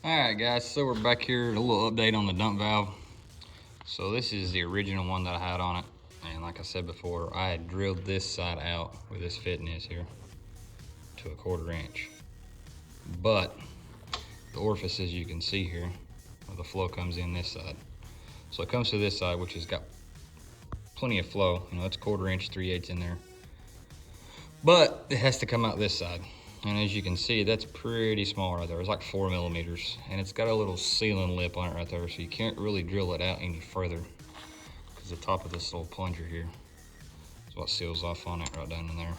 Alright guys, so we're back here, a little update on the dump valve. So this is the original one that I had on it, and like I said before, I had drilled this side out where this fitting is here to a 1/4 inch. But the orifices you can see here, where the flow comes in this side. So it comes to this side, which has got plenty of flow. You know, it's 1/4 inch, 3/8 in there. But it has to come out this side. And as you can see, that's pretty small right there. It's like 4 millimeters. And it's got a little sealing lip on it right there, so you can't really drill it out any further, because the top of this little plunger here is what seals off on it right down in there.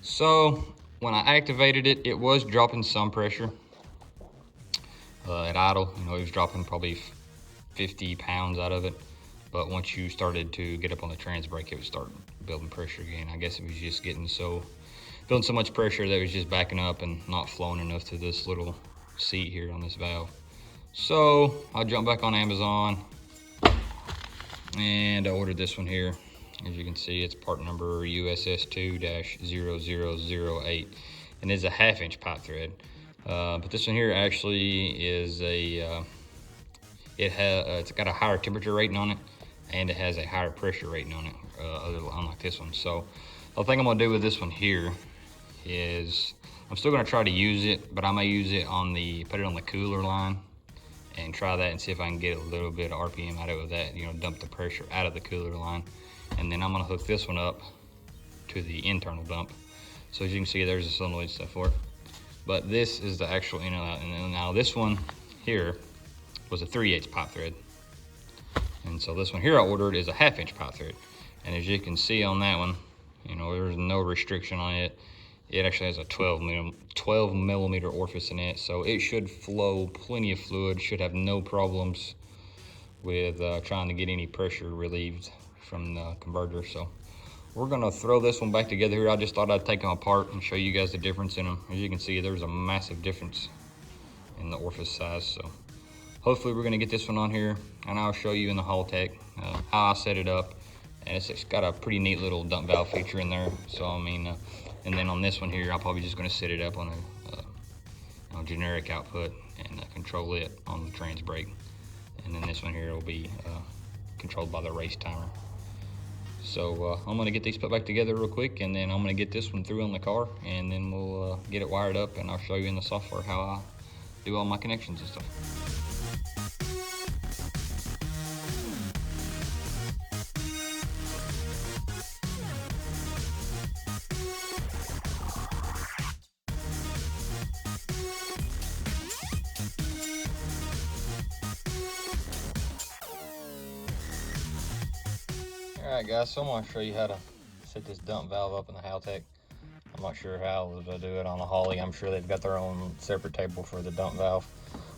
So when I activated it, it was dropping some pressure at idle. You know, it was dropping probably 50 pounds out of it. But once you started to get up on the trans brake, it would start building pressure again. I guess it was just building so much pressure that it was just backing up and not flowing enough to this little seat here on this valve. So I jumped back on Amazon and I ordered this one here. As you can see, it's part number USS2-0008, and it's a 1/2 inch pipe thread. But this one here actually is it's got a higher temperature rating on it, and it has a higher pressure rating on it, unlike this one. So the thing I'm gonna do with this one here is I'm still gonna try to use it, but I may use it put it on the cooler line and try that and see if I can get a little bit of RPM out of it with that, you know, dump the pressure out of the cooler line. And then I'm gonna hook this one up to the internal dump. So as you can see, there's the solenoid stuff for it. But this is the actual in and out. And then now this one here was a 3/8 pipe thread. And so this one here I ordered is a 1/2 inch pipe thread. And as you can see on that one, you know, there's no restriction on it. It actually has a 12 millimeter orifice in it, so it should flow plenty of fluid, should have no problems with trying to get any pressure relieved from the converter. So we're gonna throw this one back together here. I just thought I'd take them apart and show you guys the difference in them. As you can see, there's a massive difference in the orifice size. So hopefully we're gonna get this one on here, and I'll show you in the haul tech how I set it up. And it's got a pretty neat little dump valve feature in there. So I mean, and then on this one here, I'm probably just gonna set it up on a generic output and control it on the trans brake. And then this one here will be controlled by the race timer. So I'm gonna get these put back together real quick, and then I'm gonna get this one through on the car, and then we'll get it wired up, and I'll show you in the software how I do all my connections and stuff. Alright guys, so I'm going to show you how to set this dump valve up in the Haltech. I'm not sure how to do it on the Holly. I'm sure they've got their own separate table for the dump valve.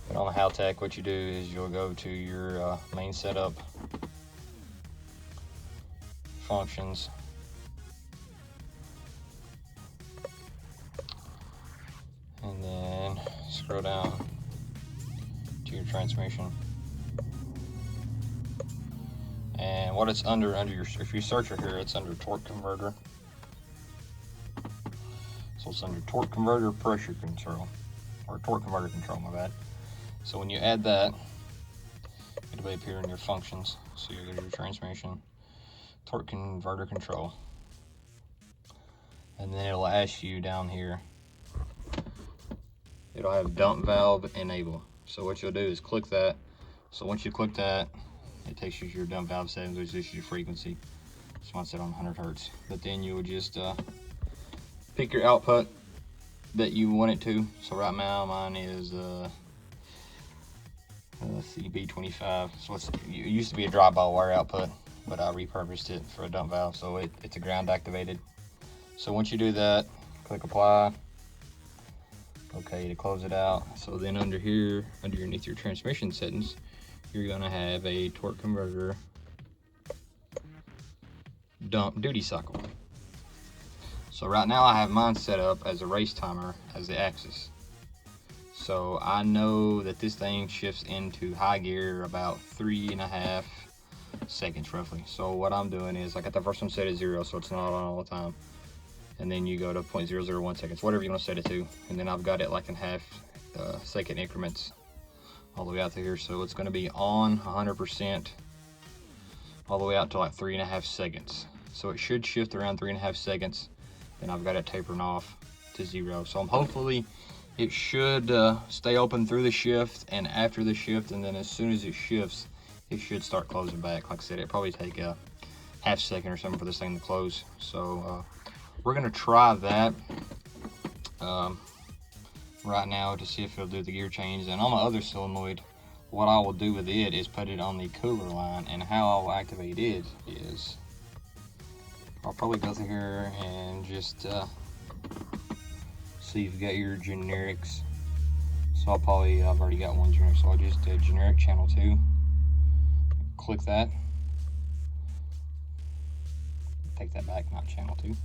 But on the Haltech, what you do is you'll go to your main setup, functions, and then scroll down to your transmission. And what it's under your, if you search it here, it's under torque converter. So it's under torque converter pressure control, or torque converter control, my bad. So when you add that, it'll be appear in your functions. So you go to your transmission, torque converter control, and then it'll ask you down here, it'll have dump valve enable. So what you'll do is click that. So once you click that, it takes you to your dump valve settings, which is your frequency. Just want to set on 100 hertz. But then you would just pick your output that you want it to. So right now mine is let's see, B25. So it used to be a drive-by wire output, but I repurposed it for a dump valve, so it's a ground activated. So once you do that, click apply. Okay, to close it out. So then under here, underneath your transmission settings, you're gonna have a torque converter dump duty cycle. So right now I have mine set up as a race timer as the axis. So I know that this thing shifts into high gear about 3.5 seconds roughly. So what I'm doing is I got the first one set at 0, so it's not on all the time. And then you go to 0.001 seconds, whatever you want to set it to. And then I've got it like in half second increments all the way out to here. So it's going to be on 100% all the way out to like 3.5 seconds. So it should shift around 3.5 seconds. Then I've got it tapering off to 0. So hopefully it should stay open through the shift and after the shift, and then as soon as it shifts, it should start closing back. Like I said, it probably take a half second or something for this thing to close. So we're gonna try that right now to see if it'll do the gear change. And on my other solenoid, what I will do with it is put it on the cooler line, and how I'll activate it is I'll probably go through here and just so you've got your generics. So I've already got one generic, so I'll just do generic channel 2. Click that. Take that back, not channel 2.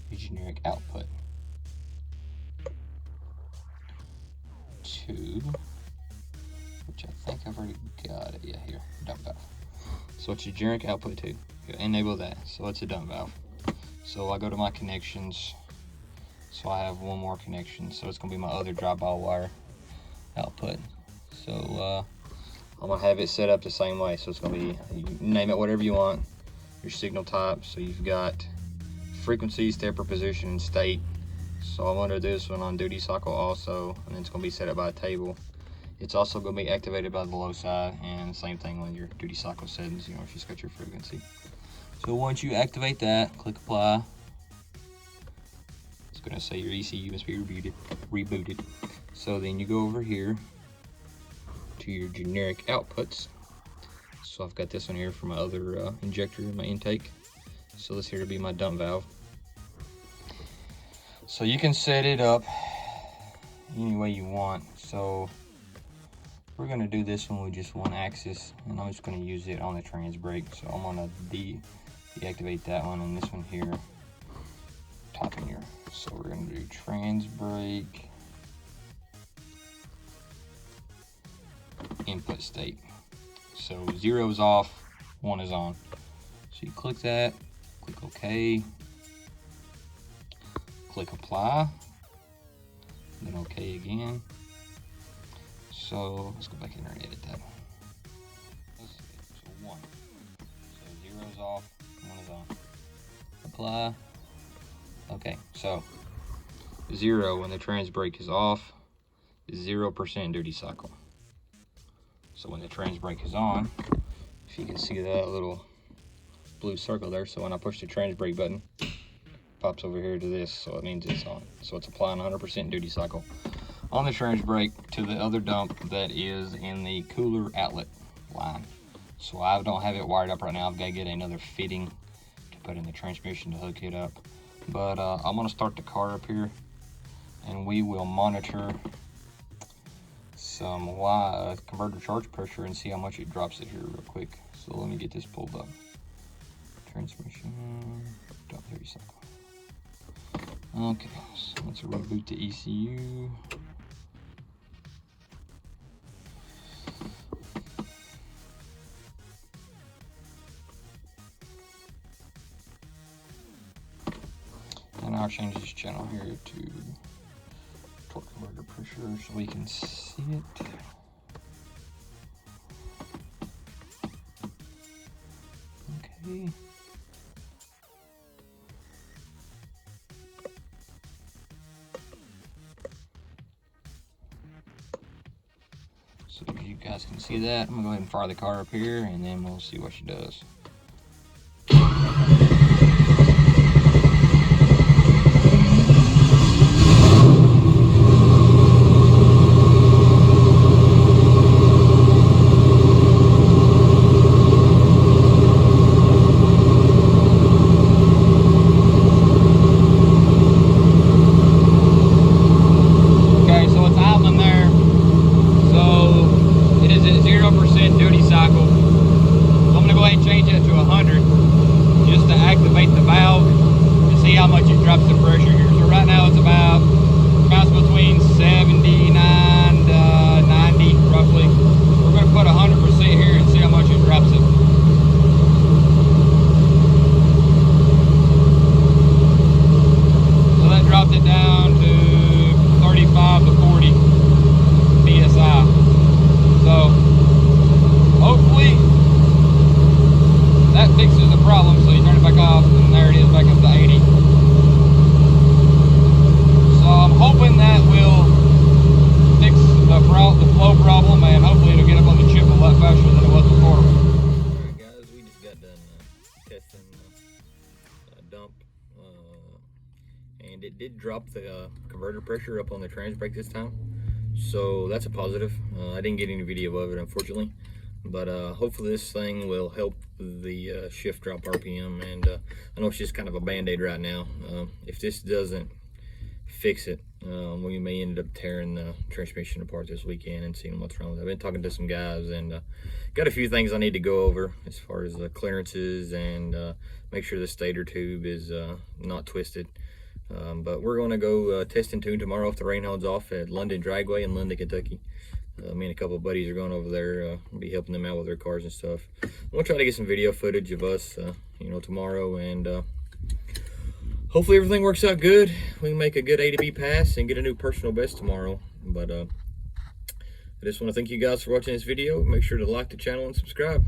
The generic output 2, which I think I've already got it. Yeah, here, dump valve. So it's a generic output 2. Enable that. So it's a dump valve. So I go to my connections. So I have one more connection. So it's gonna be my other dry-ball wire output. So I'm gonna have it set up the same way. So it's gonna be, you name it whatever you want, your signal type. So you've got frequency, stepper, position, and state. So I'm gonna do this one on duty cycle also, and then it's gonna be set up by a table. It's also gonna be activated by the low side, and same thing with your duty cycle settings, you know, if you just got your frequency. So once you activate that, click apply. It's gonna say your ECU must be rebooted. So then you go over here to your generic outputs. So I've got this one here for my other injector in my intake. So this here will be my dump valve. So you can set it up any way you want. So we're gonna do this one with just one axis, and I'm just gonna use it on the trans brake. So I'm gonna deactivate that one, and this one here, top in here. So we're gonna do trans brake, input state. So 0 is off, 1 is on. So you click that, click OK, click apply, then OK again. So let's go back in there and edit that. So 1. So 0 is off, 1 is on. Apply. Okay, so 0 when the trans brake is off, 0% duty cycle. So when the trans brake is on, if you can see that little blue circle there, so when I push the trans brake button, it pops over here to this, so it means it's on. So it's applying 100% duty cycle on the trans brake to the other dump that is in the cooler outlet line. So I don't have it wired up right now. I've got to get another fitting to put in the transmission to hook it up. But I'm gonna start the car up here, and we will monitor some converter charge pressure and see how much it drops it here real quick. So let me get this pulled up. Transmission, dump 30 cycle. Okay, so let's reboot the ECU. And I'll change this channel here to torque converter pressure so we can see it. Okay. So you guys can see that. I'm gonna go ahead and fire the car up here, and then we'll see what she does. Duty cycle. So I'm gonna go ahead and change it drop the converter pressure up on the trans brake this time, so that's a positive. I didn't get any video of it, unfortunately, but hopefully this thing will help the shift drop RPM. And I know it's just kind of a band-aid right now. If this doesn't fix it, we may end up tearing the transmission apart this weekend and seeing what's wrong with it. I've been talking to some guys and got a few things I need to go over as far as the clearances and make sure the stator tube is not twisted. But we're going to go test and tune tomorrow if the rain holds off at London Dragway in London, Kentucky. Me and a couple of buddies are going over there, be helping them out with their cars and stuff. We'll try to get some video footage of us, tomorrow, and hopefully everything works out good. We can make a good A to B pass and get a new personal best tomorrow. But I just want to thank you guys for watching this video. Make sure to like the channel and subscribe.